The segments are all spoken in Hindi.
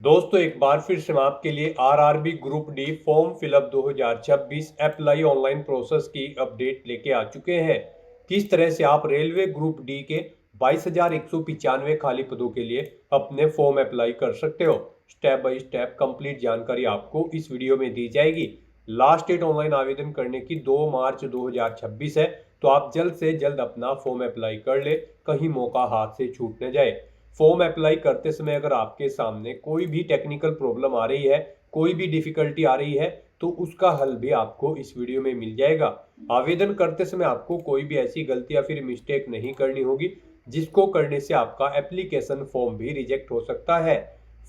दोस्तों एक बार फिर से मैं आपके लिए RRB group D form fill up 2026 apply online process की अपडेट लेके आ चुके हैं। किस तरह से आप रेलवे ग्रुप डी के 22,195 खाली पदों के लिए अपने फॉर्म अप्लाई कर सकते हो। स्टेप बाय स्टेप कंप्लीट जानकारी आपको इस वीडियो में दी जाएगी। लास्ट डेट ऑनलाइन आवेदन करने की 2 मार्च 2026 है, तो आप जल्द से जल्द अपना फॉर्म अप्लाई कर ले, कहीं मौका हाथ से छूट न जाए। फॉर्म अप्लाई करते समय अगर आपके सामने कोई भी टेक्निकल प्रॉब्लम आ रही है, कोई भी डिफिकल्टी आ रही है, तो उसका हल भी आपको इस वीडियो में मिल जाएगा। आवेदन करते समय आपको कोई भी ऐसी गलती या फिर मिस्टेक नहीं करनी होगी जिसको करने से आपका एप्लीकेशन फॉर्म भी रिजेक्ट हो सकता है।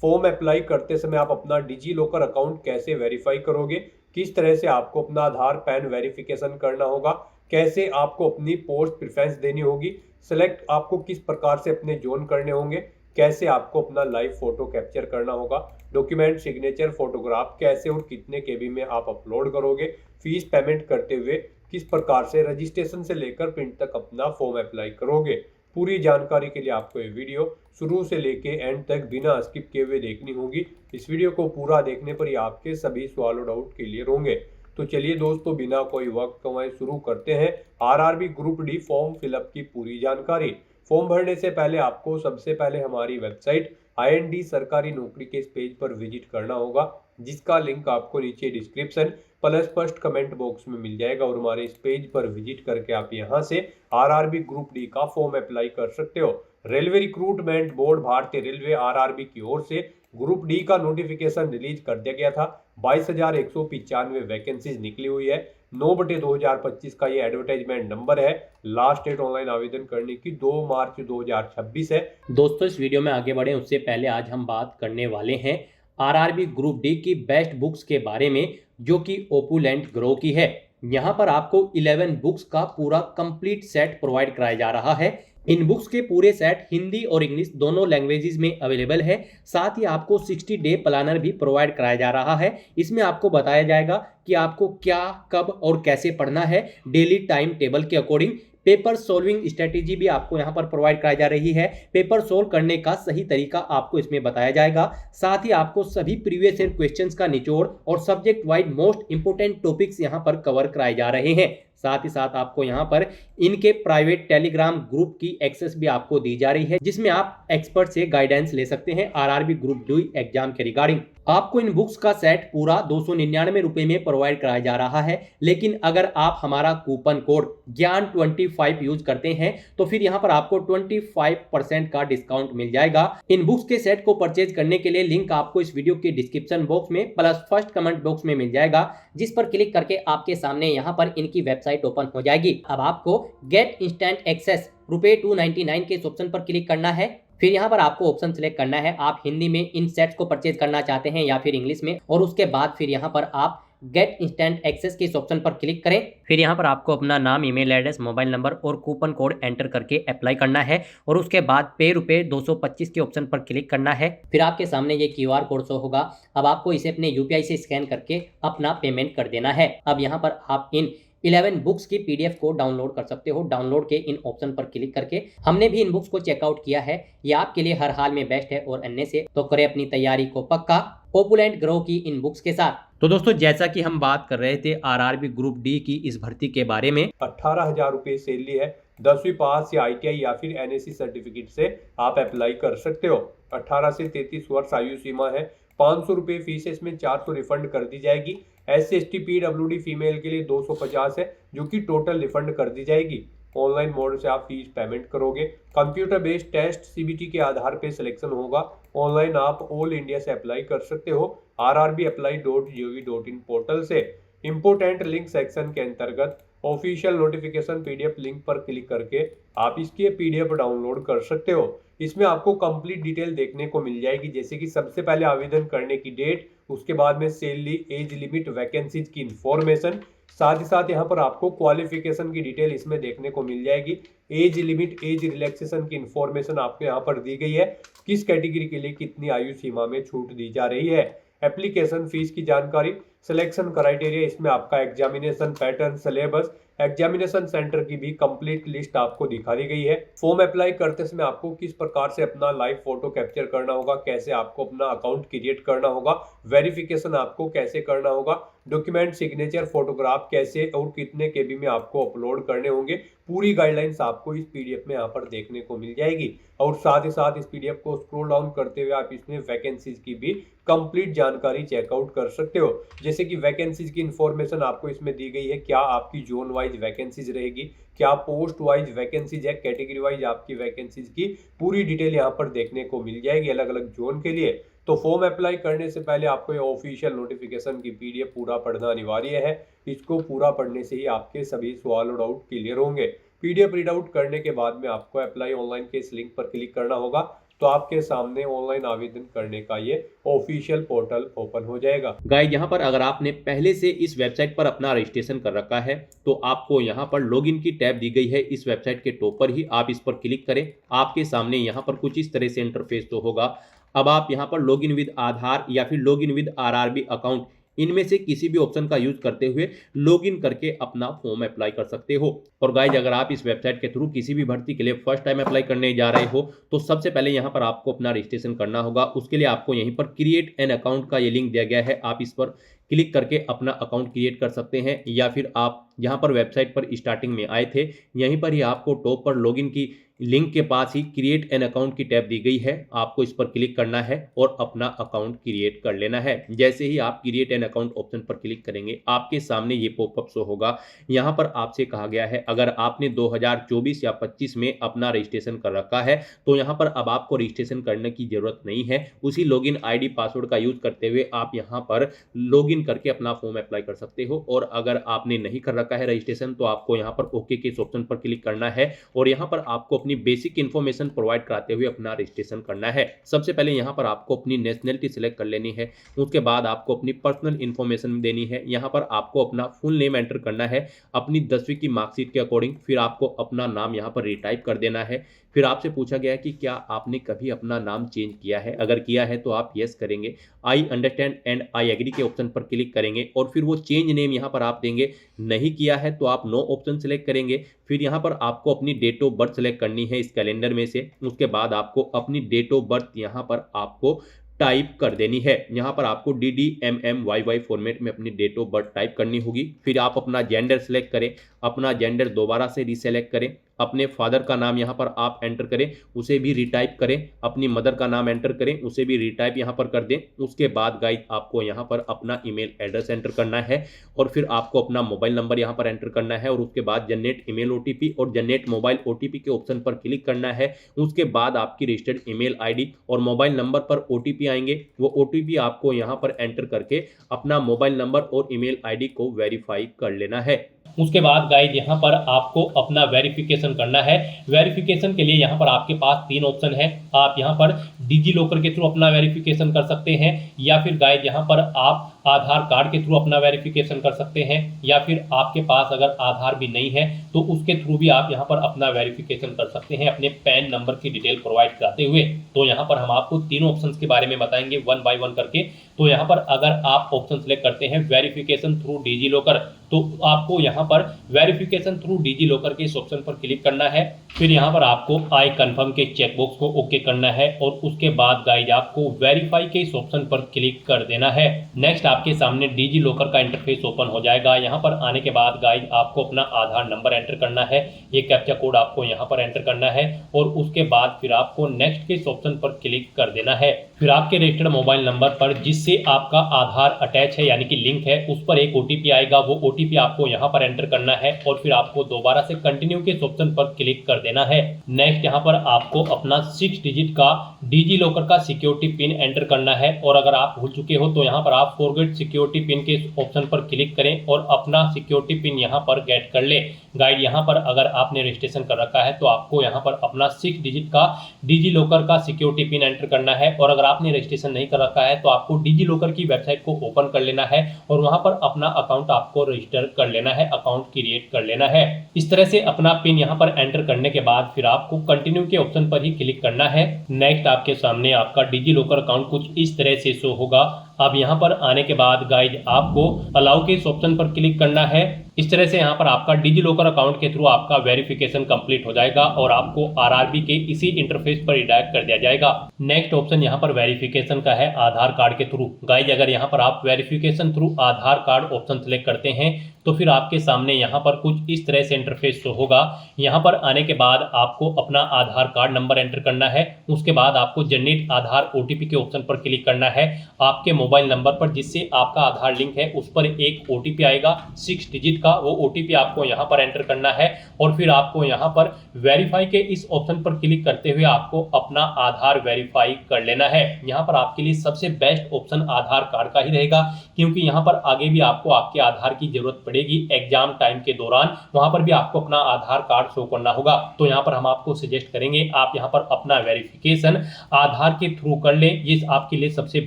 फॉर्म अप्लाई करते समय आप अपना डिजी लॉकर अकाउंट कैसे वेरीफाई करोगे, किस तरह से आपको अपना आधार पैन वेरिफिकेशन करना होगा, कैसे आपको अपनी पोस्ट प्रेफरेंस देनी होगी, सेलेक्ट आपको किस प्रकार से अपने जोन करने होंगे, कैसे आपको अपना लाइव फोटो कैप्चर करना होगा, डॉक्यूमेंट सिग्नेचर फोटोग्राफ कैसे और कितने केबी में आप अपलोड करोगे, फीस पेमेंट करते हुए किस प्रकार से रजिस्ट्रेशन से लेकर प्रिंट तक अपना फॉर्म अप्लाई करोगे। पूरी जानकारी के लिए आपको ये वीडियो शुरू से लेके एंड तक बिना स्किप किए हुए देखनी होगी। इस वीडियो को पूरा देखने पर ही आपके सभी सवाल और डाउट क्लियर होंगे। तो चलिए दोस्तों, बिना कोई वक्त गंवाए शुरू करते हैं RRB group D form fill up की पूरी जानकारी। फॉर्म भरने से पहले आपको सबसे पहले हमारी वेबसाइट आईएनडी सरकारी नौकरी के इस पेज पर विजिट करना होगा, जिसका लिंक आपको नीचे description plus first comment box में मिल जाएगा। और हमारे इस पेज पर विजिट करके आप यहां से आरआरबी ग्रुप डी का फॉर्म अप्लाई कर सकते हो। रेलवे रिक्रूटमेंट बोर्ड भारतीय रेलवे आरआरबी की ओर से ग्रुप डी का नोटिफिकेशन रिलीज कर दिया गया था। 22,195 वैकेंसीज निकली हुई है। 9/2025 का ये एडवर्टाइजमेंट नंबर है। लास्ट डेट ऑनलाइन आवेदन करने की 2 मार्च 2026 है। दोस्तों इस वीडियो में आगे बढ़े उससे पहले आज हम बात करने वाले हैं आरआरबी ग्रुप डी की बेस्ट बुक्स के बारे में, जो कि ओपुलेंट ग्रो की है। यहाँ पर आपको 11 बुक्स का पूरा कंप्लीट सेट प्रोवाइड कराया जा रहा है। इन बुक्स के पूरे सेट हिंदी और इंग्लिश दोनों लैंग्वेजेस में अवेलेबल है। साथ ही आपको 60 डे प्लानर भी प्रोवाइड कराया जा रहा है। इसमें आपको बताया जाएगा कि आपको क्या, कब और कैसे पढ़ना है, डेली टाइम टेबल के अकॉर्डिंग। पेपर सोल्विंग स्ट्रेटेजी भी आपको यहाँ पर प्रोवाइड कराई जा रही है। पेपर सोल्व करने का सही तरीका आपको इसमें बताया जाएगा। साथ ही आपको सभी प्रीवियस ईयर क्वेश्चंस का निचोड़ और subject wide most important topics यहाँ पर कवर कराए जा रहे हैं। साथ ही साथ आपको यहाँ पर इनके प्राइवेट टेलीग्राम ग्रुप की एक्सेस भी आपको दी जा रही है, जिसमें आप एक्सपर्ट से गाइडेंस ले सकते हैं आरआरबी ग्रुप डी एग्जाम के रिगार्डिंग। आपको इन बुक्स का सेट पूरा 299 रुपए में प्रोवाइड कराया जा रहा है। लेकिन अगर आप हमारा कूपन कोड ज्ञान25 यूज करते हैं तो फिर यहाँ पर आपको 25% का डिस्काउंट मिल जाएगा। इन बुक्स के सेट को परचेज करने के लिए लिंक आपको इस वीडियो के डिस्क्रिप्शन बॉक्स में प्लस फर्स्ट कमेंट बॉक्स में मिल जाएगा, जिस पर क्लिक करके आपके सामने यहाँ पर इनकी वेबसाइट ओपन हो जाएगी। अब आपको गेट इंस्टेंट एक्सेस ₹299 के इस ऑप्शन पर क्लिक करना है। फिर यहाँ पर आपको ऑप्शन सिलेक्ट करना है, आप हिंदी में इन सेट्स को परचेज करना चाहते हैं या फिर इंग्लिश में। और उसके बाद फिर यहाँ पर आप गेट इंस्टेंट एक्सेस के इस ऑप्शन पर क्लिक करें। फिर यहाँ पर आपको अपना नाम, ईमेल एड्रेस, मोबाइल नंबर और कूपन कोड एंटर करके अप्लाई करना है। और उसके बाद पे ₹225 के ऑप्शन पर क्लिक करना है। फिर आपके सामने ये QR कोड शो होगा। अब आपको इसे अपने UPI से स्कैन करके अपना पेमेंट कर देना है। अब यहाँ पर आप इन 11 बुक्स की PDF को डाउनलोड कर सकते हो। डाउनलोड के इन ऑप्शन पर क्लिक करके हमने भी इन बुक्स को चेकआउट किया है। ये आपके लिए हर हाल में बेस्ट है और अन्य से तो करें अपनी तैयारी को पक्का ओपुलेंट ग्रो की इन बुक्स के साथ। तो दोस्तों जैसा कि हम बात कर रहे थे आरआरबी ग्रुप डी की इस भर्ती के बारे में, 18,000 रुपये सैलरी है। 10वीं पास या ITI या फिर NSC सर्टिफिकेट से आप अप्लाई कर सकते हो। 18 से 33 वर्ष आयु सीमा है। 500 रुपये फीस है, इसमें 400 रिफंड कर दी जाएगी। SC/ST PWD फीमेल के लिए 250 है, जो कि टोटल रिफंड कर दी जाएगी। ऑनलाइन मोड से आप फीस पेमेंट करोगे। कंप्यूटर बेस्ड टेस्ट CBT के आधार पे सिलेक्शन होगा। ऑनलाइन आप ऑल इंडिया से अप्लाई कर सकते हो rrbapply.gov.in पोर्टल से। इंपोर्टेंट लिंक सेक्शन के अंतर्गत ऑफिशियल नोटिफिकेशन PDF लिंक पर क्लिक करके आप इसकी PDF डाउनलोड कर सकते हो। इसमें आपको कंप्लीट डिटेल देखने को मिल जाएगी, जैसे कि सबसे पहले आवेदन करने की डेट, उसके बाद में सैलरी, एज लिमिट, वैकेंसीज की इंफॉर्मेशन। साथ ही साथ यहाँ पर आपको क्वालिफिकेशन की डिटेल इसमें देखने को मिल जाएगी। एज लिमिट, एज रिलैक्सेशन की इंफॉर्मेशन आपको यहाँ पर दी गई है। किस कैटेगरी के लिए कितनी आयु सीमा में छूट दी जा रही है। एप्लीकेशन फीस की जानकारी, सिलेक्शन क्राइटेरिया, इसमें आपका examination pattern, syllabus, examination centre की भी कंप्लीट लिस्ट आपको दिखा दी गई है। फॉर्म अप्लाई करते समय आपको किस प्रकार से अपना लाइव फोटो कैप्चर करना होगा, कैसे आपको अपना अकाउंट क्रिएट करना होगा, वेरिफिकेशन आपको कैसे करना होगा, डॉक्यूमेंट सिग्नेचर फोटोग्राफ कैसे और कितने केबी में आपको अपलोड करने होंगे, पूरी गाइडलाइंस आपको इस पीडीएफ में यहाँ पर देखने को मिल जाएगी। और साथ ही साथ इस पीडीएफ को स्क्रॉल डाउन करते हुए आप इसमें वैकेंसीज की भी कंप्लीट जानकारी चेकआउट कर सकते हो। जैसे कि वैकेंसीज की इंफॉर्मेशन आपको इसमें दी गई है, क्या आपकी जोन वाइज वैकेंसीज रहेगी, क्या पोस्ट वाइज वैकेंसीज है, कैटेगरी वाइज आपकी वैकेंसीज की पूरी डिटेल यहाँ पर देखने को मिल जाएगी अलग अलग जोन के लिए। तो फॉर्म अप्लाई करने से पहले आपको ये ऑफिशियल नोटिफिकेशन की पीडीएफ पूरा पढ़ना अनिवार्य है। इसको पूरा पढ़ने से ही आपके सभी सवाल और डाउट क्लियर होंगे। पीडीएफ रीड आउट करने के बाद में आपको अप्लाई ऑनलाइन के इस लिंक पर क्लिक करना होगा, तो आपके सामने ऑनलाइन आवेदन करने का ये ऑफिशियल पोर्टल ओपन हो जाएगा। गाइस, यहाँ पर अगर आपने पहले से इस वेबसाइट पर अपना रजिस्ट्रेशन कर रखा है तो आपको यहाँ पर लॉगिन की टैब दी गई है। इस वेबसाइट के टॉप पर ही आप इस पर क्लिक करें। आपके सामने यहाँ पर कुछ इस तरह से इंटरफेस तो होगा। अब आप यहाँ पर लॉगिन विद आधार या फिर लॉगिन विद आरआरबी अकाउंट, इनमें से किसी भी ऑप्शन का यूज करते हुए लॉगिन करके अपना फॉर्म अप्लाई कर सकते हो। और गाइज, अगर आप इस वेबसाइट के थ्रू किसी भी भर्ती के लिए फर्स्ट टाइम अप्लाई करने जा रहे हो तो सबसे पहले यहाँ पर आपको अपना रजिस्ट्रेशन करना होगा। उसके लिए आपको यहीं पर क्रिएट एन अकाउंट का ये लिंक दिया गया है, आप इस पर क्लिक करके अपना अकाउंट क्रिएट कर सकते हैं। या फिर आप यहाँ पर वेबसाइट पर स्टार्टिंग में आए थे, यहीं पर ही आपको टॉप पर लॉगिन की लिंक के पास ही क्रिएट एन अकाउंट की टैब दी गई है। आपको इस पर क्लिक करना है और अपना अकाउंट क्रिएट कर लेना है। जैसे ही आप क्रिएट एन अकाउंट ऑप्शन पर क्लिक करेंगे, आपके सामने ये पॉपअप शो होगा। यहाँ पर आपसे कहा गया है, अगर आपने 2024 या 25 में अपना रजिस्ट्रेशन कर रखा है तो यहाँ पर अब आपको रजिस्ट्रेशन करने की जरूरत नहीं है। उसी लॉगिन आईडी पासवर्ड का यूज करते हुए आप यहाँ पर लॉगिन करके अपना फॉर्म अप्लाई कर सकते हो। और अगर आपने नहीं कर रखा है रजिस्ट्रेशन तो आपको यहाँ पर ओके के इस ऑप्शन पर क्लिक करना है और यहाँ पर आपको अपनी बेसिक इन्फॉर्मेशन प्रोवाइड कराते हुए अपना रजिस्ट्रेशन करना है। सबसे पहले यहाँ पर आपको अपनी नेशनलिटी सिलेक्ट कर लेनी है। उसके बाद आपको अपनी पर्सनल इन्फॉर्मेशन देनी है। यहाँ पर आपको अपना फुल नेम एंटर करना है अपनी 10वीं की मार्कशीट के अकॉर्डिंग। फिर आपको अपना नाम यहाँ पर रिटाइप कर देना है। फिर आपसे पूछा गया है कि क्या आपने कभी अपना नाम चेंज किया है। अगर किया है तो आप यस करेंगे, I understand and I agree के ऑप्शन पर क्लिक करेंगे और फिर वो चेंज नेम यहाँ पर आप देंगे। नहीं किया है तो आप नो ऑप्शन सेलेक्ट करेंगे। फिर यहाँ पर आपको अपनी डेट ऑफ बर्थ सेलेक्ट करनी है इस कैलेंडर में से। उसके बाद आपको अपनी डेट ऑफ बर्थ यहाँ पर आपको टाइप कर देनी है। यहाँ पर आपको DDMMYY फॉर्मेट में अपनी डेट ऑफ बर्थ टाइप करनी होगी। फिर आप अपना जेंडर सेलेक्ट करें, अपना जेंडर दोबारा से रीसेलेक्ट करें, अपने फादर का नाम यहाँ पर आप एंटर करें, उसे भी रिटाइप करें, अपनी मदर का नाम एंटर करें, उसे भी रिटाइप यहाँ पर कर दें। उसके बाद गाइस, आपको यहाँ पर अपना ईमेल एड्रेस एंटर करना है और फिर आपको अपना मोबाइल नंबर यहाँ पर एंटर करना है और उसके बाद जनरेट ईमेल OTP और जनरेट मोबाइल OTP के ऑप्शन पर क्लिक करना है। उसके बाद आपकी रजिस्टर्ड ईमेल ID और मोबाइल नंबर पर OTP आएंगे। वो OTP आपको यहाँ पर एंटर करके अपना मोबाइल नंबर और ईमेल ID को वेरीफाई कर लेना है। उसके बाद गाइज, यहाँ पर आपको अपना वेरिफिकेशन करना है। वेरिफिकेशन के लिए यहाँ पर आपके पास 3 ऑप्शन है। आप यहाँ पर डिजी लॉकर के थ्रू अपना वेरिफिकेशन कर सकते हैं, या फिर गाइज यहाँ पर आप आधार कार्ड के थ्रू अपना वेरिफिकेशन कर सकते हैं, या फिर आपके पास अगर आधार भी नहीं है तो उसके थ्रू भी आप यहाँ पर अपना वेरिफिकेशन कर सकते हैं अपने पैन नंबर की डिटेल प्रोवाइड कराते हुए। तो यहाँ पर हम आपको तीनों ऑप्शंस के बारे में बताएंगे 1 बाय 1 करके। तो यहाँ पर अगर आप ऑप्शन सेलेक्ट करते हैं वेरिफिकेशन थ्रू डिजी लॉकर, तो आपको यहाँ पर वेरिफिकेशन थ्रू डिजी लॉकर के इस ऑप्शन पर क्लिक करना है। फिर यहाँ पर आपको आई कंफर्म के चेकबॉक्स को ओके करना है और उसके बाद गाइज आपको वेरीफाई के इस ऑप्शन पर क्लिक कर देना है। नेक्स्ट आपके सामने डिजी लॉकर का इंटरफेस ओपन हो जाएगा। यहाँ पर आने के बाद गाइज आपको अपना आधार नंबर एंटर करना है, ये कैप्चा कोड आपको यहाँ पर एंटर करना है और उसके बाद फिर आपको नेक्स्ट के इस ऑप्शन पर क्लिक कर देना है। फिर आपके रजिस्टर्ड मोबाइल नंबर पर जिससे आपका आधार अटैच है यानी कि लिंक है, उस पर एक OTP आएगा। वो OTP आपको यहाँ पर एंटर करना है और फिर आपको दोबारा से कंटिन्यू के इस ऑप्शन पर क्लिक कर देना है। नेक्स्ट यहाँ पर आपको अपना 6 डिजिट का डिजी लॉकर का सिक्योरिटी पिन एंटर करना है और अगर आप भूल चुके हो तो यहाँ पर आप फॉरगेट सिक्योरिटी पिन के ऑप्शन पर क्लिक करें और अपना सिक्योरिटी पिन यहाँ पर गेट कर ले। गाइड, यहाँ पर अगर आपने रजिस्ट्रेशन कर रखा है तो आपको यहाँ पर अपना 6 डिजिट का डिजी लॉकर का सिक्योरिटी पिन एंटर करना है और अगर आपने रजिस्ट्रेशन नहीं कर रखा है तो आपको डिजी लॉकर की वेबसाइट को ओपन कर लेना है और वहां पर अपना अकाउंट आपको रजिस्टर कर लेना है, अकाउंट क्रिएट कर लेना है। इस तरह से अपना पिन यहाँ पर एंटर करने के बाद फिर आपको कंटिन्यू के ऑप्शन पर ही क्लिक करना है। नेक्स्ट आपके सामने आपका डिजी लॉकर अकाउंट कुछ इस तरह से शो होगा। अब यहाँ पर आने के बाद गाइज आपको अलाउ के इस ऑप्शन पर क्लिक करना है। इस तरह से यहाँ पर आपका डिजी लॉकर अकाउंट के थ्रू आपका वेरिफिकेशन कंप्लीट हो जाएगा और आपको आरआरबी के इसी इंटरफेस पर रिडायरेक्ट कर दिया जाएगा। नेक्स्ट ऑप्शन यहाँ पर वेरिफिकेशन का है आधार कार्ड के थ्रू। गाइज अगर यहाँ पर आप वेरिफिकेशन थ्रू आधार कार्ड ऑप्शन सेलेक्ट करते हैं तो फिर आपके सामने यहाँ पर कुछ इस तरह से इंटरफेस शो होगा। यहाँ पर आने के बाद आपको अपना आधार कार्ड नंबर एंटर करना है। उसके बाद आपको जनरेट आधार ओटीपी के ऑप्शन पर क्लिक करना है। आपके मोबाइल नंबर पर जिससे आपका आधार लिंक है उस पर एक ओटीपी आएगा 6 डिजिट का, वो ओटीपी आपको यहाँ पर एंटर करना है और फिर आपको यहाँ पर वेरीफाई के इस ऑप्शन पर क्लिक करते हुए आपको अपना आधार वेरीफाई कर लेना है। यहाँ पर आपके लिए सबसे बेस्ट ऑप्शन आधार कार्ड का ही रहेगा, क्योंकि यहाँ पर आगे भी आपको आपके आधार की जरूरत पड़ेगी एग्जाम टाइम के दौरान, वहां पर भी आपको अपना आधार कार्ड शो करना होगा। तो यहाँ पर हम आपको सजेस्ट करेंगे आप यहाँ पर अपना वेरिफिकेशन आधार के थ्रू कर लें। ये आपके लिए सबसे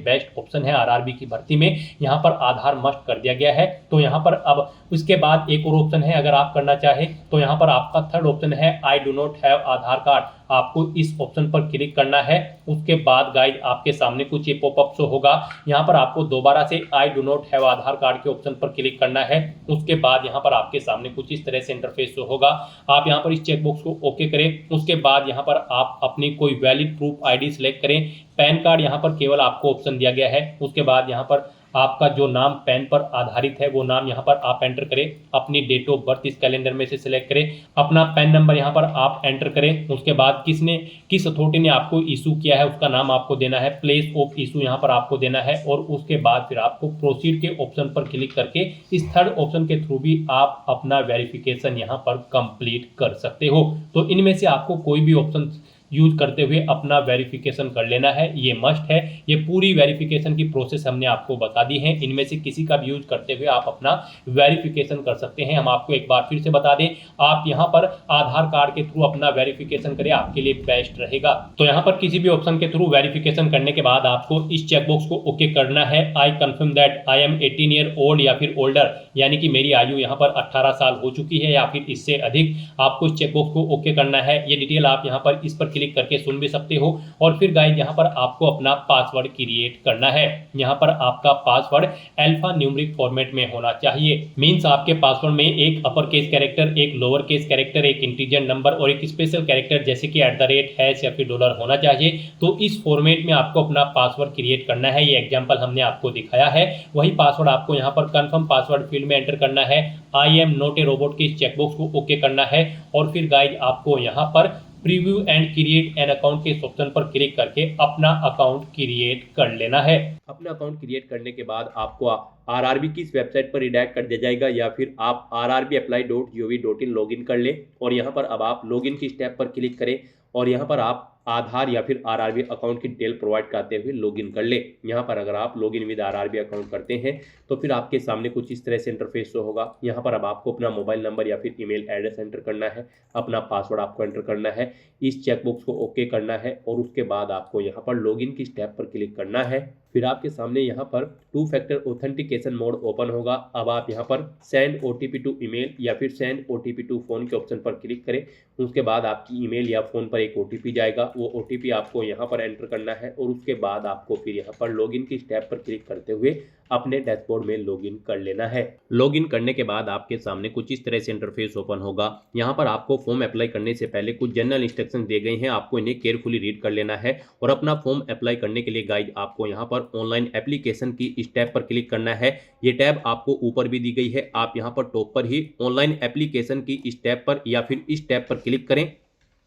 बेस्ट ऑप्शन है। आरआरबी की भर्ती में यहाँ पर आधार मस्ट कर दिया गया है। तो यहाँ पर अब उसके बाद एक और ऑप्शन है, अगर आप करना चाहे तो यहाँ पर आपका थर्ड ऑप्शन है I do not have Aadhaar card. आपको इस ऑप्शन पर क्लिक करना है। उसके बाद गाइड आपके सामने कुछ ये पॉपअप शो होगा। यहाँ पर आपको दोबारा से I do not have Aadhaar card के ऑप्शन पर क्लिक करना है। उसके बाद यहाँ पर आपके सामने कुछ इस तरह से इंटरफेस शो होगा। आप यहाँ पर इस चेकबॉक्स को ओके करें। उसके बाद यहाँ पर आप अपनी कोई वैलिड प्रूफ आईडी सिलेक्ट करें। पैन कार्ड यहाँ पर केवल आपको ऑप्शन दिया गया है। उसके बाद यहाँ पर आपका जो नाम पैन पर आधारित है वो नाम यहाँ पर आप एंटर करें। अपनी डेट ऑफ बर्थ इस कैलेंडर में से सिलेक्ट करें। अपना पैन नंबर यहाँ पर आप एंटर करें। उसके बाद किस अथॉरिटी ने आपको इशू किया है उसका नाम आपको देना है। प्लेस ऑफ इशू यहाँ पर आपको देना है और उसके बाद फिर आपको प्रोसीड के ऑप्शन पर क्लिक करके इस थर्ड ऑप्शन के थ्रू भी आप अपना वेरिफिकेशन यहाँ पर कंप्लीट कर सकते हो। तो इनमें से आपको कोई भी ऑप्शन यूज करते हुए अपना वेरिफिकेशन कर लेना है, ये मस्ट है। ये पूरी वेरिफिकेशन की प्रोसेस हमने आपको बता दी है। इनमें से किसी का भी यूज करते हुए आप अपना वेरिफिकेशन कर सकते हैं। हम आपको एक बार फिर से बता दें, आप यहाँ पर आधार कार्ड के थ्रू अपना वेरिफिकेशन करें, आपके लिए बेस्ट रहेगा। तो यहाँ पर किसी भी ऑप्शन के थ्रू वेरिफिकेशन करने के बाद आपको इस चेकबॉक्स को ओके करना है। I confirm that I am 18 year old या फिर ओल्डर, यानी कि मेरी आयु यहाँ पर 18 साल हो चुकी है या फिर इससे अधिक। आपको इस चेकबॉक्स को ओके करना है। ये डिटेल आप यहाँ पर इस पर क्लिक करके सुन भी सकते हो। और फिर गाइस यहाँ पर आपको अपना पासवर्ड क्रिएट करना है। यहाँ पर आपका पासवर्ड अल्फा न्यूमेरिक फॉर्मेट में होना चाहिए। मींस आपके पासवर्ड में एक अपर केस कैरेक्टर, एक लोअर केस कैरेक्टर, एक इंटीजर नंबर और एक स्पेशल कैरेक्टर जैसे कि @ या फिर डॉलर होना चाहिए। तो इस फॉर्मेट में आपको अपना पासवर्ड क्रिएट करना है। ये एग्जाम्पल हमने आपको दिखाया है। वही पासवर्ड आपको यहाँ पर कंफर्म पासवर्ड फील्ड में एंटर करना है। I am not a robot के इस चेकबॉक्स को ओके करना है। और फिर गाइस आपको यहाँ पर preview and create an account के इस ऑप्शन पर क्लिक करके अपना अकाउंट क्रिएट कर लेना है। अपना अकाउंट क्रिएट करने के बाद आपको आरआरबी की इस वेबसाइट पर रिडायरेक्ट कर दिया जाएगा या फिर आप rrbapply.gov.in लॉगिन कर ले और यहाँ पर अब आप लॉगिन की स्टेप पर क्लिक करें और यहाँ पर आप आधार या फिर आरआरबी अकाउंट की डिटेल प्रोवाइड करते हुए लॉगिन कर ले। यहाँ पर अगर आप लॉगिन विद आरआरबी अकाउंट करते हैं तो फिर आपके सामने कुछ इस तरह से इंटरफेस शो होगा। यहाँ पर अब आपको अपना मोबाइल नंबर या फिर ईमेल एड्रेस एंटर करना है। अपना पासवर्ड आपको एंटर करना है। इस चेकबॉक्स को ओके करना है और उसके बाद आपको यहाँ पर लॉगिन की स्टेप पर क्लिक करना है। फिर आपके सामने यहाँ पर 2 फैक्टर ऑथेंटिकेशन मोड ओपन होगा। अब आप यहाँ पर सेंड ओटीपी टू ईमेल या फिर सेंड ओटीपी टू फोन के ऑप्शन पर क्लिक करें। उसके बाद आपकी ईमेल या फोन पर एक ओटीपी जाएगा। वो ओटीपी आपको यहाँ पर एंटर करना है और उसके बाद आपको फिर यहाँ पर लॉगिन की स्टेप पर क्लिक करते हुए अपने डैशबोर्ड में लॉगिन कर लेना है। लॉगिन करने के बाद आपके सामने कुछ इस तरह से इंटरफेस ओपन होगा। यहाँ पर आपको फॉर्म अप्लाई करने से पहले कुछ जनरल इंस्ट्रक्शन दिए गए हैं। आपको इन्हें केयरफुली रीड कर लेना है और अपना फॉर्म अप्लाई करने के लिए गाइड आपको यहाँ पर ऑनलाइन एप्लीकेशन की इस टैब पर क्लिक करना है। ये टैब आपको ऊपर भी दी गई है। आप यहाँ पर टॉप पर ही ऑनलाइन एप्लीकेशन की इस टैब पर या फिर इस टैब पर क्लिक करें।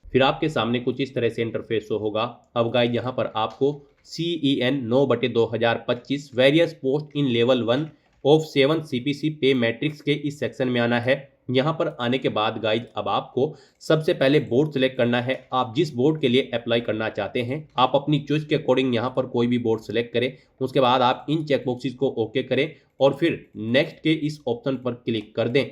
फिर आपके सामने कुछ इस तरह से इंटरफेस शो होगा। अब गाइड यहाँ पर आपको CEN 9/2025 various post in level 1 of 7 CPC पे मैट्रिक्स के इस सेक्शन में आना है। यहाँ पर आने के बाद गाइड अब आपको सबसे पहले बोर्ड सेलेक्ट करना है। आप जिस बोर्ड के लिए अप्लाई करना चाहते हैं आप अपनी चॉइस के अकॉर्डिंग यहाँ पर कोई भी बोर्ड सेलेक्ट करें। उसके बाद आप इन चेकबॉक्सेस को ओके करें और फिर नेक्स्ट के इस ऑप्शन पर क्लिक कर दें।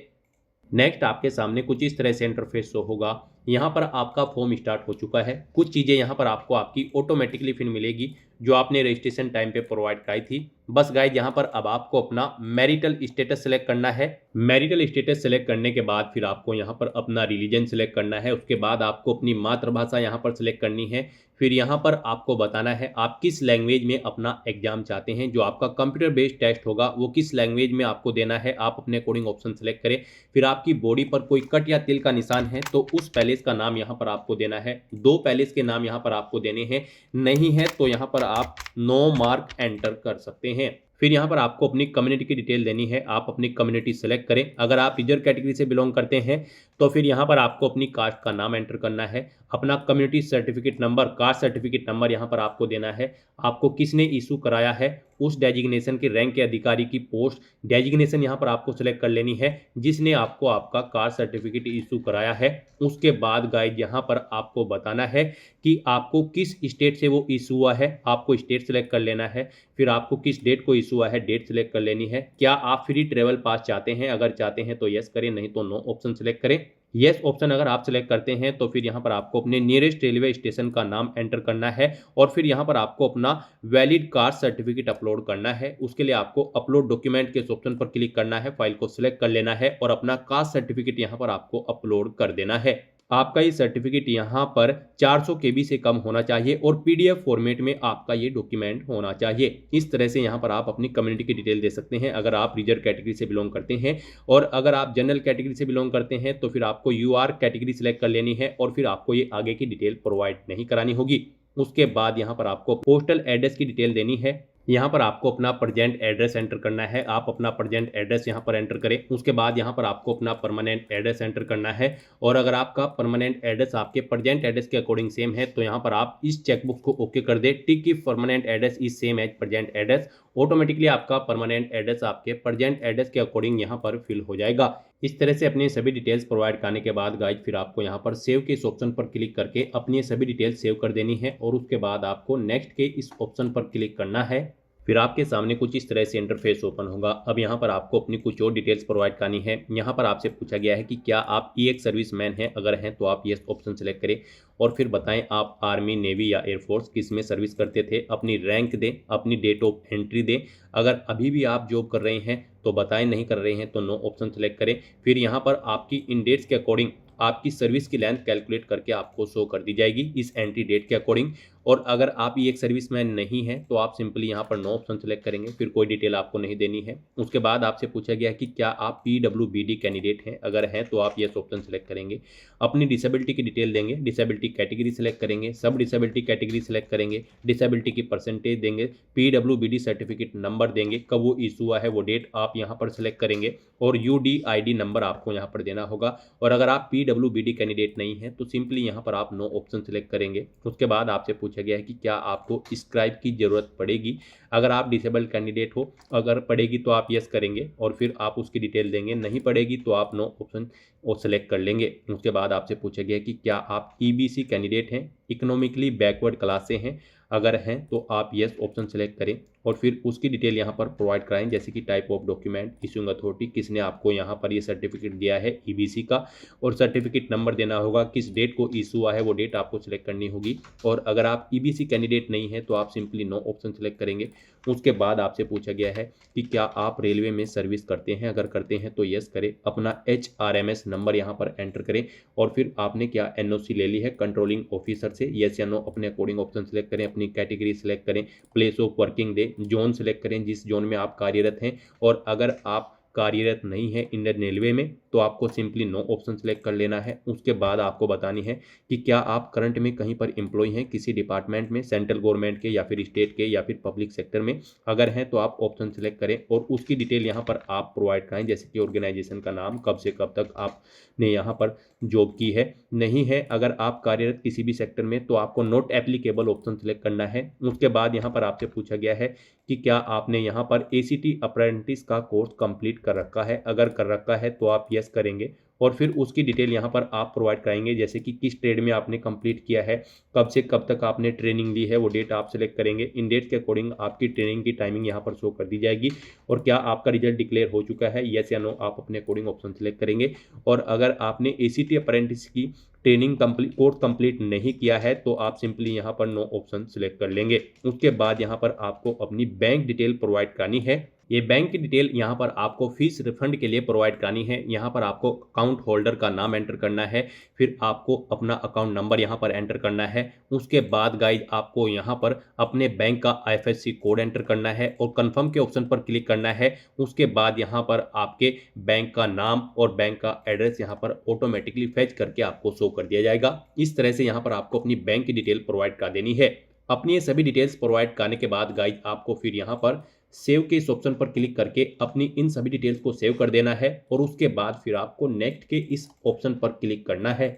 नेक्स्ट आपके सामने कुछ इस तरह से इंटरफेस शो होगा। यहाँ पर आपका फॉर्म स्टार्ट हो चुका है। कुछ चीज़ें यहाँ पर आपको आपकी ऑटोमेटिकली फिर मिलेगी। जो आपने रजिस्ट्रेशन टाइम पे प्रोवाइड कराई थी। बस गाइज यहाँ पर अब आपको अपना मैरिटल स्टेटस सेलेक्ट करना है। मैरिटल स्टेटस सेलेक्ट करने के बाद फिर आपको यहाँ पर अपना रिलीजन सेलेक्ट करना है। उसके बाद आपको अपनी मातृभाषा यहाँ पर सेलेक्ट करनी है। फिर यहाँ पर आपको बताना है आप किस लैंग्वेज में अपना एग्जाम चाहते हैं। जो आपका कंप्यूटर बेस्ड टेस्ट होगा वो किस लैंग्वेज में आपको देना है, आप अपने अकॉर्डिंग ऑप्शन सेलेक्ट करें। फिर आपकी बॉडी पर कोई कट या तिल का निशान है तो उस पैलेस का नाम यहाँ पर आपको देना है। 2 पैलेस के नाम यहाँ पर आपको देने हैं, नहीं है तो यहाँ पर आप नो मार्क एंटर कर सकते हैं। फिर यहाँ पर आपको अपनी कम्युनिटी की डिटेल देनी है। आप अपनी कम्युनिटी सेलेक्ट करें। अगर आप रिजर्व कैटेगरी से बिलोंग करते हैं तो फिर यहाँ पर आपको अपनी कास्ट का नाम एंटर करना है, अपना community certificate number, caste certificate number यहाँ पर आपको देना है। आपको किसने इशू कराया है, उस डेजिग्नेशन के रैंक के अधिकारी की पोस्ट डेजिग्नेशन यहाँ पर आपको सेलेक्ट कर लेनी है जिसने आपको आपका कास्ट सर्टिफिकेट इशू कराया है। उसके बाद गाइड यहाँ पर आपको बताना है कि आपको किस स्टेट से वो इशू हुआ है, आपको स्टेट सेलेक्ट कर लेना है। फिर आपको किस डेट को इशू हुआ है, डेट सेलेक्ट कर लेनी है। क्या आप फ्री ट्रेवल पास चाहते हैं, अगर चाहते हैं तो यस करें, नहीं तो नो ऑप्शन सेलेक्ट करें। यस ऑप्शन अगर आप सेलेक्ट करते हैं तो फिर यहाँ पर आपको अपने नियरेस्ट रेलवे स्टेशन का नाम एंटर करना है और फिर यहाँ पर आपको अपना वैलिड कास्ट सर्टिफिकेट अपलोड करना है। उसके लिए आपको अपलोड डॉक्यूमेंट के ऑप्शन पर क्लिक करना है, फाइल को सिलेक्ट कर लेना है और अपना कास्ट सर्टिफिकेट यहाँ पर आपको अपलोड कर देना है। आपका ये सर्टिफिकेट यहाँ पर 400 KB से कम होना चाहिए और PDF फॉर्मेट में आपका ये डॉक्यूमेंट होना चाहिए। इस तरह से यहाँ पर आप अपनी कम्युनिटी की डिटेल दे सकते हैं अगर आप रिजर्व कैटेगरी से बिलोंग करते हैं। और अगर आप जनरल कैटेगरी से बिलोंग करते हैं तो फिर आपको UR कैटेगरी सिलेक्ट कर लेनी है और फिर आपको ये आगे की डिटेल प्रोवाइड नहीं करानी होगी। उसके बाद यहाँ पर आपको पोस्टल एड्रेस की डिटेल देनी है। यहाँ पर आपको अपना प्रेजेंट एड्रेस एंटर करना है। आप अपना प्रेजेंट एड्रेस यहाँ पर एंटर करें। उसके बाद यहाँ पर आपको अपना परमानेंट एड्रेस एंटर करना है और अगर आपका परमानेंट एड्रेस आपके प्रेजेंट एड्रेस के अकॉर्डिंग सेम है तो यहाँ पर आप इस चेकबुक को ओके कर दे, टिक की permanent address is same as present address. Automatically आपका परमानेंट एड्रेस आपके प्रेजेंट एड्रेस के अकॉर्डिंग यहाँ पर फिल हो जाएगा। इस तरह से अपनी सभी डिटेल्स प्रोवाइड करने के बाद गाइज फिर आपको यहाँ पर सेव के इस ऑप्शन पर क्लिक करके अपनी सभी डिटेल्स सेव कर देनी है और उसके बाद आपको नेक्स्ट के इस ऑप्शन पर क्लिक करना है। फिर आपके सामने कुछ इस तरह से इंटरफेस ओपन होगा। अब यहाँ पर आपको अपनी कुछ और डिटेल्स प्रोवाइड करनी है। यहाँ पर आपसे पूछा गया है कि क्या आप EX सर्विसमैन हैं, अगर हैं तो आप यस ऑप्शन सेलेक्ट करें और फिर बताएं आप आर्मी, नेवी या एयरफोर्स किस में सर्विस करते थे। अपनी रैंक दें, अपनी डेट ऑफ एंट्री दें। अगर अभी भी आप जॉब कर रहे हैं तो बताएं, नहीं कर रहे हैं तो नो ऑप्शन सेलेक्ट करें। फिर यहाँ पर आपकी इन डेट्स के अकॉर्डिंग आपकी सर्विस की लेंथ कैलकुलेट करके आपको शो कर दी जाएगी इस एंट्री डेट के अकॉर्डिंग। और अगर आप ये एक सर्विसमैन नहीं है तो आप सिंपली यहाँ पर नो ऑप्शन सेलेक्ट करेंगे, फिर कोई डिटेल आपको नहीं देनी है। उसके बाद आपसे पूछा गया है कि क्या आप PWBD कैंडिडेट हैं, अगर हैं तो आप यस ऑप्शन सेलेक्ट करेंगे। अपनी डिसेबिलिटी की डिटेल देंगे, डिसेबिलिटी कैटेगरी सेलेक्ट करेंगे, सब डिसेबिलिटी कैटेगरी सेलेक्ट करेंगे, डिसेबिलिटी की परसेंटेज देंगे, PWBD सर्टिफिकेट नंबर देंगे, कब वो इशू हुआ है वो डेट आप यहाँ पर सेलेक्ट करेंगे और UDID नंबर आपको यहाँ पर देना होगा। और अगर आप PWBD कैंडिडेट नहीं है तो सिंपली यहाँ पर आप नो ऑप्शन सेलेक्ट करेंगे। उसके बाद आपसे पूछा गया है कि क्या आपको स्क्राइब की जरूरत पड़ेगी, अगर आप डिसेबल्ड कैंडिडेट हो, अगर पड़ेगी तो आप यस करेंगे और फिर आप उसकी डिटेल देंगे, नहीं पड़ेगी तो आप नो ऑप्शन वो सेलेक्ट कर लेंगे। उसके बाद आपसे पूछा गया है कि क्या आप EBC कैंडिडेट हैं, इकोनॉमिकली बैकवर्ड क्लास से हैं, अगर हैं तो आप यस ऑप्शन सेलेक्ट करें और फिर उसकी डिटेल यहाँ पर प्रोवाइड कराएं, जैसे कि type of document, issuing authority, किसने आपको यहाँ पर ये सर्टिफिकेट दिया है EBC का, और सर्टिफिकेट नंबर देना होगा, किस डेट को इशू हुआ है वो डेट आपको सिलेक्ट करनी होगी। और अगर आप EBC कैंडिडेट नहीं है तो आप सिंपली नो ऑप्शन सेलेक्ट करेंगे। उसके बाद आपसे पूछा गया है कि क्या आप रेलवे में सर्विस करते हैं, अगर करते हैं तो यस करें, अपना HRMS नंबर यहाँ पर एंटर करें और फिर आपने क्या NOC ले ली है कंट्रोलिंग ऑफिसर से, यस या नो अपने अकॉर्डिंग ऑप्शन सेलेक्ट करें, अपनी कैटेगरी सेलेक्ट करें, place of working they, zone select करें जिस जोन में आप कार्यरत हैं। और अगर आप कार्यरत नहीं है इंडियन रेलवे में तो आपको सिंपली नो ऑप्शन सेलेक्ट कर लेना है। उसके बाद आपको बतानी है कि क्या आप करंट में कहीं पर एम्प्लॉय हैं किसी डिपार्टमेंट में, सेंट्रल गवर्नमेंट के या फिर स्टेट के या फिर पब्लिक सेक्टर में, अगर हैं तो आप ऑप्शन सेलेक्ट करें और उसकी डिटेल यहाँ पर आप प्रोवाइड कराएं, जैसे कि ऑर्गेनाइजेशन का नाम, कब से कब तक आपने यहाँ पर जॉब की है। नहीं है अगर आप कार्यरत किसी भी सेक्टर में तो आपको नॉट एप्लीकेबल ऑप्शन सेलेक्ट करना है। उसके बाद यहाँ पर आपसे पूछा गया है कि क्या आपने यहाँ पर ACT अप्रेंटिस का कोर्स कंप्लीट कर रखा है, अगर कर रखा है तो आप यस करेंगे और फिर उसकी डिटेल यहाँ पर आप प्रोवाइड कराएंगे, जैसे कि किस ट्रेड में आपने कंप्लीट किया है, कब से कब तक आपने ट्रेनिंग ली है वो डेट आप सेलेक्ट करेंगे। इन डेट के अकॉर्डिंग आपकी ट्रेनिंग की टाइमिंग यहाँ पर शो कर दी जाएगी और क्या आपका रिजल्ट डिक्लेयर हो चुका है, यस या नो आप अपने अकॉर्डिंग ऑप्शन सेलेक्ट करेंगे। और अगर आपने ACT अप्रेंटिस की ट्रेनिंग कोर्स कंप्लीट नहीं किया है तो आप सिंपली यहाँ पर नो ऑप्शन सिलेक्ट कर लेंगे। उसके बाद यहाँ पर आपको अपनी बैंक डिटेल प्रोवाइड करनी है। ये बैंक की डिटेल यहाँ पर आपको फीस रिफंड के लिए प्रोवाइड करनी है। यहाँ पर आपको अकाउंट होल्डर का नाम एंटर करना है, फिर आपको अपना अकाउंट नंबर यहाँ पर एंटर करना है। उसके बाद गाइज आपको यहाँ पर अपने बैंक का IFSC कोड एंटर करना है और कंफर्म के ऑप्शन पर क्लिक करना है। उसके बाद यहाँ पर आपके बैंक का नाम और बैंक का एड्रेस यहाँ पर ऑटोमेटिकली फेच करके आपको शो कर दिया जाएगा। इस तरह से यहाँ पर आपको अपनी बैंक की डिटेल प्रोवाइड कर देनी है। अपनी ये सभी डिटेल्स प्रोवाइड करने के बाद गाइज आपको फिर यहाँ पर सेव के इस ऑप्शन पर क्लिक करके अपनी इन सभी डिटेल्स को सेव कर देना है और उसके बाद फिर आपको नेक्स्ट के इस ऑप्शन पर क्लिक करना है।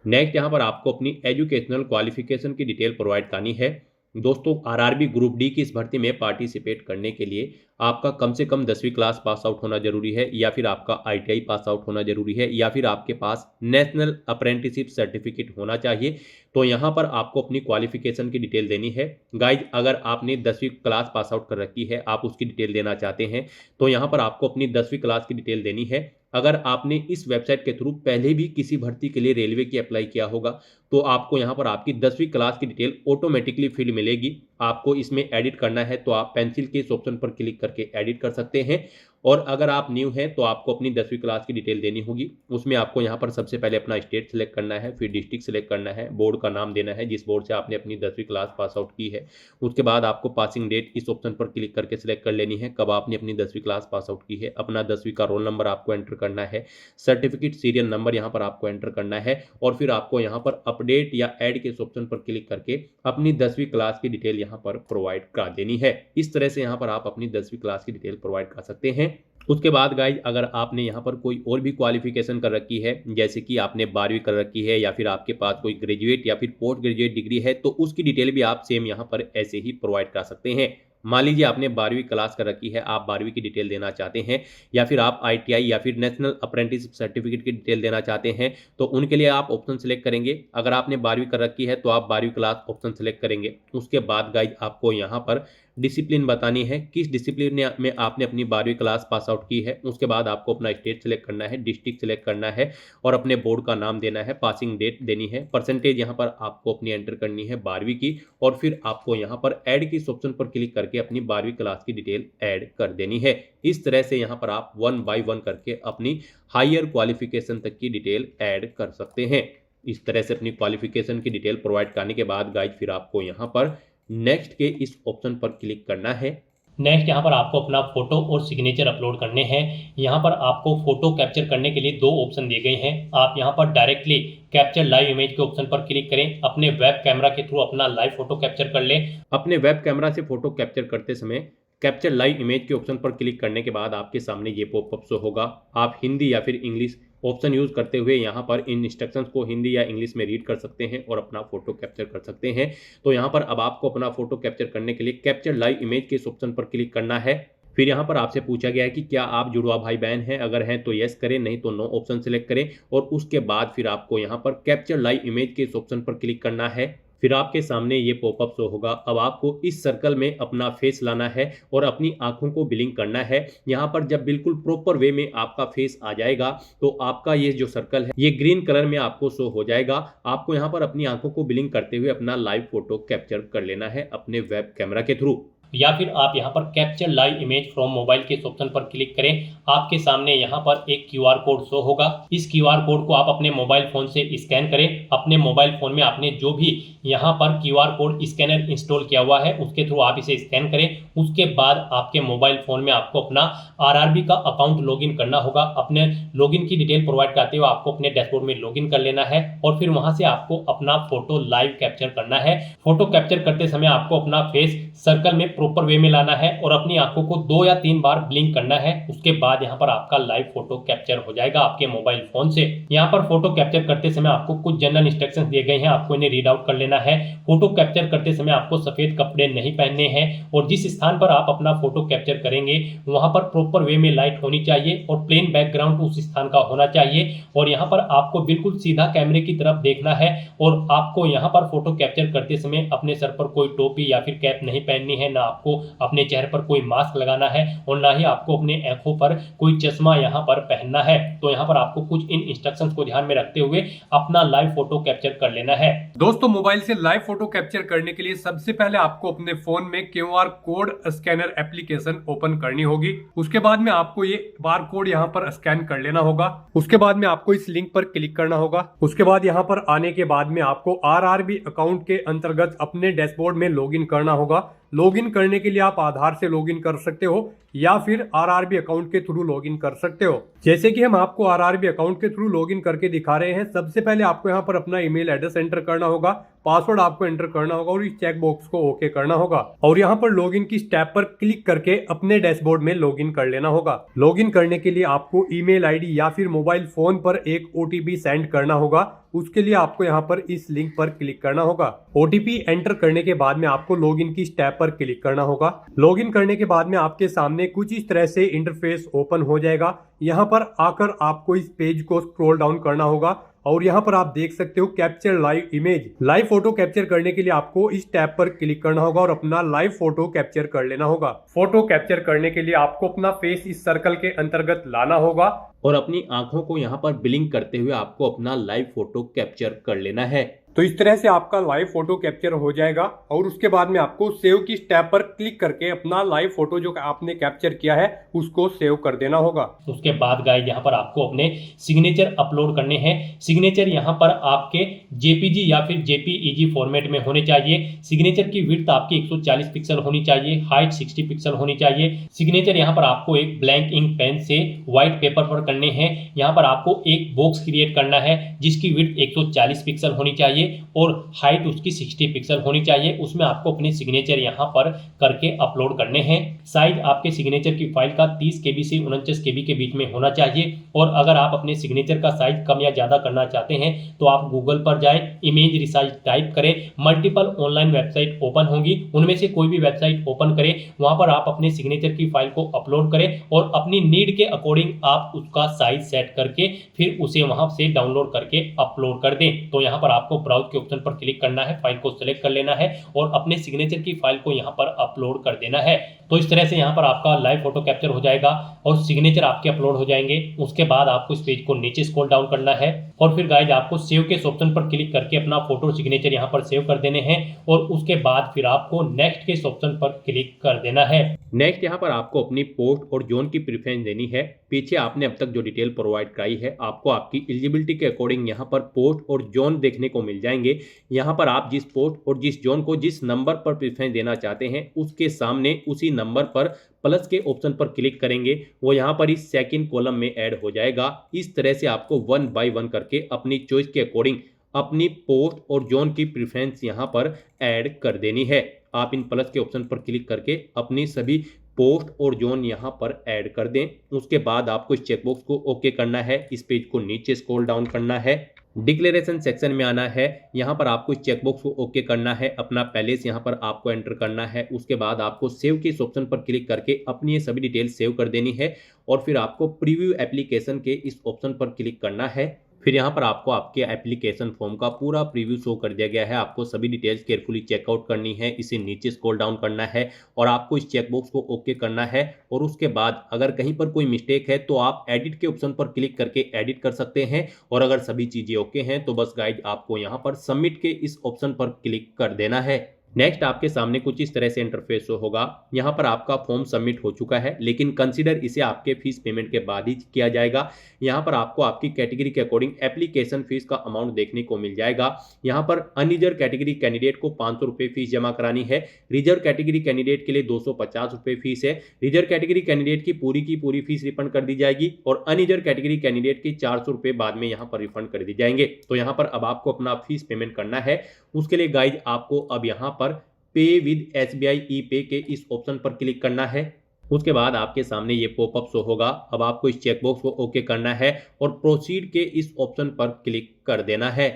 नेक्स्ट यहाँ पर आपको अपनी एजुकेशनल क्वालिफिकेशन की डिटेल प्रोवाइड करनी है। दोस्तों RRB ग्रुप डी की इस भर्ती में पार्टिसिपेट करने के लिए आपका कम से कम 10वीं क्लास पास आउट होना जरूरी है, या फिर आपका ITI पास आउट होना जरूरी है, या फिर आपके पास नेशनल अप्रेंटिसशिप सर्टिफिकेट होना चाहिए। तो यहाँ पर आपको अपनी क्वालिफिकेशन की डिटेल देनी है। गाइज अगर आपने 10वीं क्लास पास आउट कर रखी है, आप उसकी डिटेल देना चाहते हैं तो यहाँ पर आपको अपनी 10वीं क्लास की डिटेल देनी है। अगर आपने इस वेबसाइट के थ्रू पहले भी किसी भर्ती के लिए रेलवे की अप्लाई किया होगा तो आपको यहाँ पर आपकी 10वीं क्लास की डिटेल ऑटोमेटिकली फिल मिलेगी। आपको इसमें एडिट करना है तो आप पेंसिल के इस ऑप्शन पर क्लिक करके एडिट कर सकते हैं। और अगर आप न्यू हैं तो आपको अपनी 10वीं क्लास की डिटेल देनी होगी। उसमें आपको यहाँ पर सबसे पहले अपना स्टेट सिलेक्ट करना है, फिर डिस्ट्रिक्ट सिलेक्ट करना है, बोर्ड का नाम देना है जिस बोर्ड से आपने अपनी 10वीं क्लास पास आउट की है। उसके बाद आपको पासिंग डेट इस ऑप्शन पर क्लिक करके सिलेक्ट कर लेनी है, कब आपने अपनी 10वीं क्लास पास आउट की है। अपना 10वीं का रोल नंबर आपको एंटर करना है, सर्टिफिकेट सीरियल नंबर यहाँ पर आपको एंटर करना है और फिर आपको यहाँ पर अपडेट या ऐड के इस ऑप्शन पर क्लिक करके अपनी 10वीं क्लास की डिटेल यहाँ पर प्रोवाइड कर देनी है। इस तरह से यहाँ पर आप अपनी 10वीं क्लास की डिटेल प्रोवाइड कर सकते हैं। उसके बाद गाइज अगर आपने यहाँ पर कोई और भी क्वालिफिकेशन कर रखी है, जैसे कि आपने 12वीं कर रखी है या फिर आपके पास कोई ग्रेजुएट या फिर पोस्ट ग्रेजुएट डिग्री है, तो उसकी डिटेल भी आप सेम यहाँ पर ऐसे ही प्रोवाइड कर सकते हैं। मान लीजिए आपने 12वीं क्लास कर रखी है, आप 12वीं की डिटेल देना चाहते हैं, या फिर आप ITI या फिर नेशनल अप्रेंटिसशिप सर्टिफिकेट की डिटेल देना चाहते हैं, तो उनके लिए आप ऑप्शन सेलेक्ट करेंगे। अगर आपने 12वीं कर रखी है तो आप 12वीं क्लास ऑप्शन सेलेक्ट करेंगे। उसके बाद गाइज आपको यहाँ पर डिसिप्लिन बतानी है, किस डिसिप्लिन में आपने अपनी 12वीं क्लास पास आउट की है। उसके बाद आपको अपना स्टेट सेलेक्ट करना है, डिस्ट्रिक्ट सेलेक्ट करना है और अपने बोर्ड का नाम देना है, पासिंग डेट देनी है, परसेंटेज यहाँ पर आपको अपनी एंटर करनी है 12वीं की और फिर आपको यहाँ पर ऐड की इस ऑप्शन पर क्लिक करके अपनी 12वीं क्लास की डिटेल ऐड कर देनी है। इस तरह से यहाँ पर आप 1 बाय 1 करके अपनी हायर क्वालिफिकेशन तक की डिटेल ऐड कर सकते हैं। इस तरह से अपनी क्वालिफिकेशन की डिटेल प्रोवाइड करने के बाद गाइज फिर आपको यहाँ पर नेक्स्ट के इस ऑप्शन पर क्लिक करना है। नेक्स्ट यहाँ पर आपको अपना फोटो और सिग्नेचर अपलोड करने हैं। यहाँ पर आपको फोटो कैप्चर करने के लिए 2 ऑप्शन दिए गए हैं। आप यहाँ पर डायरेक्टली कैप्चर लाइव इमेज के ऑप्शन पर क्लिक करें, अपने वेब कैमरा के थ्रू अपना लाइव फोटो कैप्चर कर लें। अपने वेब कैमरा से फोटो कैप्चर करते समय कैप्चर लाइव इमेज के ऑप्शन पर क्लिक करने के बाद आपके सामने ये पॉपअप शो होगा। आप हिंदी या फिर इंग्लिश ऑप्शन यूज करते हुए यहाँ पर इन इंस्ट्रक्शंस को हिंदी या इंग्लिश में रीड कर सकते हैं और अपना फोटो कैप्चर कर सकते हैं। तो यहाँ पर अब आपको अपना फोटो कैप्चर करने के लिए कैप्चर लाइव इमेज के इस ऑप्शन पर क्लिक करना है। फिर यहाँ पर आपसे पूछा गया है कि क्या आप जुड़वा भाई बहन हैं, अगर हैं तो यस करें, नहीं तो नो ऑप्शन सिलेक्ट करें और उसके बाद फिर आपको यहाँ पर कैप्चर लाइव इमेज के इस ऑप्शन पर क्लिक करना है। फिर आपके सामने ये पॉपअप शो होगा। अब आपको इस सर्कल में अपना फेस लाना है और अपनी आंखों को ब्लिंक करना है। यहाँ पर जब बिल्कुल प्रॉपर वे में आपका फेस आ जाएगा तो आपका ये जो सर्कल है ये ग्रीन कलर में आपको शो हो जाएगा। आपको यहाँ पर अपनी आंखों को ब्लिंक करते हुए अपना लाइव फोटो कैप्चर कर लेना है अपने वेब कैमरा के थ्रू। या फिर आप यहाँ पर capture live image from mobile के ऑप्शन पर क्लिक करें। आपके सामने यहाँ पर एक QR कोड शो होगा। इस QR कोड को आप अपने मोबाइल फोन से स्कैन करें। अपने मोबाइल फोन में आपने जो भी यहाँ पर QR कोड स्कैनर इंस्टॉल किया हुआ है उसके थ्रू आप इसे स्कैन करें। उसके बाद आपके मोबाइल फोन में आपको अपना RRB का अकाउंट लॉगिन करना होगा। अपने लॉगिन की डिटेल प्रोवाइड करते हुए आपको अपने डैशबोर्ड में लॉगिन कर लेना है और फिर वहां से आपको अपना फोटो लाइव कैप्चर करना है। फोटो कैप्चर करते समय आपको अपना फेस सर्कल में प्रॉपर वे में लाना है और अपनी आंखों को 2 या 3 बार ब्लिंक करना है। उसके बाद यहाँ पर आपका लाइव फोटो कैप्चर हो जाएगा आपके मोबाइल फोन से। यहाँ पर फोटो कैप्चर करते समय आपको कुछ जनरल इंस्ट्रक्शंस दिए गए हैं, आपको इन्हें रीड आउट कर लेना है। फोटो कैप्चर करते समय आपको सफेद कपड़े नहीं पहनने हैं और जिस स्थान पर आप अपना फोटो कैप्चर करेंगे वहां पर प्रॉपर वे में लाइट होनी चाहिए और प्लेन बैकग्राउंड उस स्थान का होना चाहिए और यहाँ पर आपको बिल्कुल सीधा कैमरे की तरफ देखना है और आपको यहाँ पर फोटो कैप्चर करते समय अपने सर पर कोई टोपी या फिर कैप नहीं पहननी है, ना आपको अपने चेहरे पर कोई मास्क लगाना है और ना ही आपको अपने आंखों पर कोई चश्मा यहाँ पर पहनना है। तो यहाँ पर आपको कुछ इन इंस्ट्रक्शंस को ध्यान में रखते हुए अपना लाइव फोटो कैप्चर कर लेना है। दोस्तों, मोबाइल से लाइव फोटो कैप्चर करने के लिए सबसे पहले आपको अपने फोन में QR code scanner application open करनी होगी। उसके बाद में आपको ये बार कोड यहाँ पर स्कैन कर लेना होगा। उसके बाद में आपको इस लिंक पर क्लिक करना होगा। उसके बाद यहाँ पर आने के बाद में आपको RRB अकाउंट के अंतर्गत अपने डैशबोर्ड में लॉगिन करना होगा। लॉगिन करने के लिए आप आधार से लॉगिन कर सकते हो या फिर RRB अकाउंट के थ्रू लॉगिन कर सकते हो। जैसे कि हम आपको RRB अकाउंट के थ्रू लॉगिन करके दिखा रहे हैं। सबसे पहले आपको यहाँ पर अपना ईमेल एड्रेस एंटर करना होगा, पासवर्ड आपको एंटर करना होगा और इस चेक बॉक्स को ओके करना होगा और यहाँ पर लॉगिन की स्टेप पर क्लिक करके अपने डैशबोर्ड में लॉगिन कर लेना होगा। लॉगिन करने के लिए आपको ईमेल आईडी या फिर मोबाइल फोन पर एक OTP सेंड करना होगा। उसके लिए आपको यहाँ पर इस लिंक पर क्लिक करना होगा। OTP एंटर करने के बाद में आपको लॉगिन की स्टेप पर क्लिक करना होगा। लॉगिन करने के बाद में आपके सामने कुछ इस तरह से इंटरफेस ओपन हो जाएगा। यहाँ पर आकर आपको इस पेज को स्क्रॉल डाउन करना होगा और यहाँ पर आप देख सकते हो capture live image. Live photo capture करने के लिए आपको इस टैब पर क्लिक करना होगा और अपना लाइव फोटो कैप्चर कर लेना होगा। फोटो कैप्चर करने के लिए आपको अपना फेस इस सर्कल के अंतर्गत लाना होगा और अपनी आंखों को यहाँ पर ब्लिंक करते हुए आपको अपना लाइव फोटो कैप्चर कर लेना है। तो इस तरह से आपका लाइव फोटो कैप्चर हो जाएगा और उसके बाद में आपको सेव की स्टेप पर क्लिक करके अपना लाइव फोटो जो आपने कैप्चर किया है उसको सेव कर देना होगा। उसके बाद गाइस यहाँ पर आपको अपने सिग्नेचर अपलोड करने हैं। सिग्नेचर यहाँ पर आपके JPG या फिर JPEG फॉर्मेट में होने चाहिए। सिग्नेचर की विड्थ आपकी 140 पिक्सल होनी चाहिए, हाइट 60 पिक्सल होनी चाहिए। सिग्नेचर यहाँ पर आपको एक ब्लैंक इंक पेन से व्हाइट पेपर पर करने हैं। यहाँ पर आपको एक बॉक्स क्रिएट करना है जिसकी विड्थ 140 पिक्सल होनी चाहिए और हाइट उसकी 60 पिक्सल होनी चाहिए। उसमें आपको अपने सिग्नेचर यहाँ पर करके अपलोड करने हैं। साइज आपके सिग्नेचर की फाइल का 30 KB से 49 KB के बीच में होना चाहिए और अगर आप अपने सिग्नेचर का साइज कम या ज्यादा करना चाहते हैं तो आप गूगल पर जाएं, इमेज रिसाइज टाइप करें, मल्टीपल ऑनलाइन वेबसाइट ओपन होंगी, उनमें से कोई भी वेबसाइट ओपन करें, वहां पर आप अपने सिग्नेचर की फाइल को अपलोड करें और अपनी नीड के अकॉर्डिंग आप उसका साइज सेट करके फिर उसे वहां से डाउनलोड करके अपलोड कर दें। तो यहाँ पर आपको ब्राउज के ऑप्शन पर क्लिक करना है, फाइल को सिलेक्ट कर लेना है और अपने सिग्नेचर की फाइल को यहाँ पर अपलोड कर देना है। तो इस तरह से यहाँ पर आपका लाइव फोटो कैप्चर हो जाएगा और सिग्नेचर आपके अपलोड हो जाएंगे। उसके बाद आपको इस पेज को नीचे स्क्रॉल डाउन करना है और फिर गाइज आपको सेव के ऑप्शन पर क्लिक करके अपना फोटो सिग्नेचर यहाँ पर सेव कर देने हैं और उसके बाद फिर आपको नेक्स्ट के ऑप्शन पर क्लिक कर देना है। नेक्स्ट यहाँ पर आपको अपनी पोस्ट और जोन की प्रेफरेंस देनी है। पीछे आपने अब तक जो डिटेल प्रोवाइड कराई है आपको आपकी एलिजिबिलिटी के अकॉर्डिंग यहाँ पर पोस्ट और जोन देखने को मिल जाएंगे। यहाँ पर आप जिस पोस्ट और जिस जोन को जिस नंबर पर प्रेफरेंस देना चाहते हैं उसके सामने उसी नंबर पर प्लस के ऑप्शन पर क्लिक करेंगे, वो यहाँ पर इस सेकंड कॉलम में ऐड हो जाएगा। इस तरह से आपको 1 बाय 1 करके अपनी चॉइस के अकॉर्डिंग अपनी पोस्ट और जोन की प्रेफरेंस यहाँ पर ऐड कर देनी है। आप इन प्लस के ऑप्शन पर क्लिक करके अपनी सभी पोस्ट और जोन यहाँ पर ऐड कर दें। उसके बाद आपको इस चेकबॉक्स को ओके करना है, इस पेज को नीचे स्क्रॉल डाउन करना है, डिक्लेरेशन सेक्शन में आना है। यहाँ पर आपको इस चेकबॉक्स को ओके करना है, अपना पैलेस यहाँ पर आपको एंटर करना है। उसके बाद आपको सेव के इस ऑप्शन पर क्लिक करके अपनी ये सभी डिटेल सेव कर देनी है और फिर आपको प्रीव्यू एप्लीकेशन के इस ऑप्शन पर क्लिक करना है। फिर यहाँ पर आपको आपके एप्लीकेशन फॉर्म का पूरा प्रीव्यू शो कर दिया गया है। आपको सभी डिटेल्स केयरफुली चेकआउट करनी है, इसे नीचे स्क्रॉल डाउन करना है और आपको इस चेकबॉक्स को ओके करना है। और उसके बाद अगर कहीं पर कोई मिस्टेक है तो आप एडिट के ऑप्शन पर क्लिक करके एडिट कर सकते हैं और अगर सभी चीज़ें ओके हैं तो बस गाइज आपको यहाँ पर सबमिट के इस ऑप्शन पर क्लिक कर देना है। नेक्स्ट आपके सामने कुछ इस तरह से इंटरफेस होगा। यहाँ पर आपका फॉर्म सबमिट हो चुका है लेकिन कंसीडर इसे आपके फीस पेमेंट के बाद ही किया जाएगा। यहाँ पर आपको आपकी कैटेगरी के अकॉर्डिंग एप्लीकेशन फीस का अमाउंट देखने को मिल जाएगा। यहाँ पर अनरिजर्व कैटेगरी कैंडिडेट को 500 रुपये फीस जमा करानी है। रिजर्व कैटेगरी कैंडिडेट के लिए 250 रुपये फीस है। रिजर्व कैटेगरी कैंडिडेट की पूरी फीस रिफंड कर दी जाएगी और अनरिजर्व कैटेगरी कैंडिडेट की 400 रुपये बाद में यहाँ पर रिफंड कर दी जाएंगे। तो यहाँ पर अब आपको अपना फीस पेमेंट करना है। उसके लिए गाइज आपको अब यहाँ पर पे विद SBI ई-पे के इस ऑप्शन पर क्लिक करना है। उसके बाद आपके सामने ये पॉपअप शो होगा। अब आपको इस चेकबॉक्स को ओके करना है और प्रोसीड के इस ऑप्शन पर क्लिक कर देना है।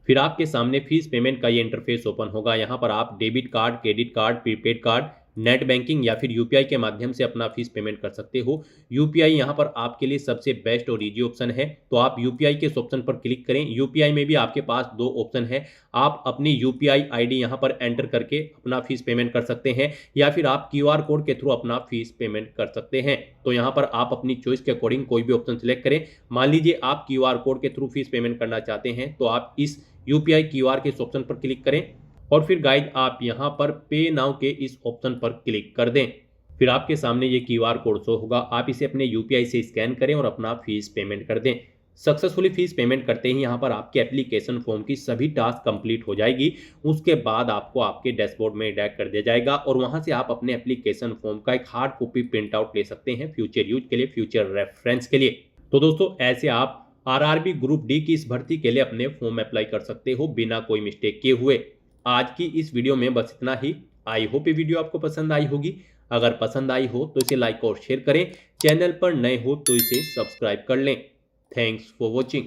फिर आपके सामने फीस पेमेंट का ये इंटरफेस ओपन होगा। यहाँ पर आप debit card, credit card, prepaid card, net banking या फिर यूपीआई के माध्यम से अपना फीस पेमेंट कर सकते हो। यूपीआई यहाँ पर आपके लिए सबसे बेस्ट और इजी ऑप्शन है, तो आप यूपीआई के इस ऑप्शन पर क्लिक करें। यूपीआई में भी आपके पास दो ऑप्शन है, आप अपनी यूपीआई आईडी यहाँ पर एंटर करके अपना फीस पेमेंट कर सकते हैं या फिर आप क्यूआर कोड के थ्रू अपना फीस पेमेंट कर सकते हैं। तो यहाँ पर आप अपनी चॉइस के अकॉर्डिंग कोई भी ऑप्शन सिलेक्ट करें। मान लीजिए आप क्यूआर कोड के थ्रू फीस पेमेंट करना चाहते हैं, तो आप इस यूपीआई क्यूआर के इस ऑप्शन पर क्लिक करें और फिर गाइड आप यहाँ पर पे नाउ के इस ऑप्शन पर क्लिक कर दें। फिर आपके सामने ये क्यूआर कोड शो होगा, आप इसे अपने यूपीआई से स्कैन करें और अपना फीस पेमेंट कर दें। सक्सेसफुली फीस पेमेंट करते ही यहाँ पर आपके एप्लीकेशन फॉर्म की सभी टास्क कंप्लीट हो जाएगी। उसके बाद आपको आपके डैशबोर्ड में डायरेक्ट कर दिया जाएगा और वहाँ से आप अपने एप्लीकेशन फॉर्म का एक हार्ड कॉपी प्रिंट आउट ले सकते हैं फ्यूचर यूज के लिए, फ्यूचर रेफरेंस के लिए। तो दोस्तों ऐसे आप आरआरबी ग्रुप डी की इस भर्ती के लिए अपने फॉर्म अप्लाई कर सकते हो बिना कोई मिस्टेक किए हुए। आज की इस वीडियो में बस इतना ही। आई होप ये वीडियो आपको पसंद आई होगी। अगर पसंद आई हो तो इसे लाइक और शेयर करें। चैनल पर नए हो तो इसे सब्सक्राइब कर लें। Thanks for watching.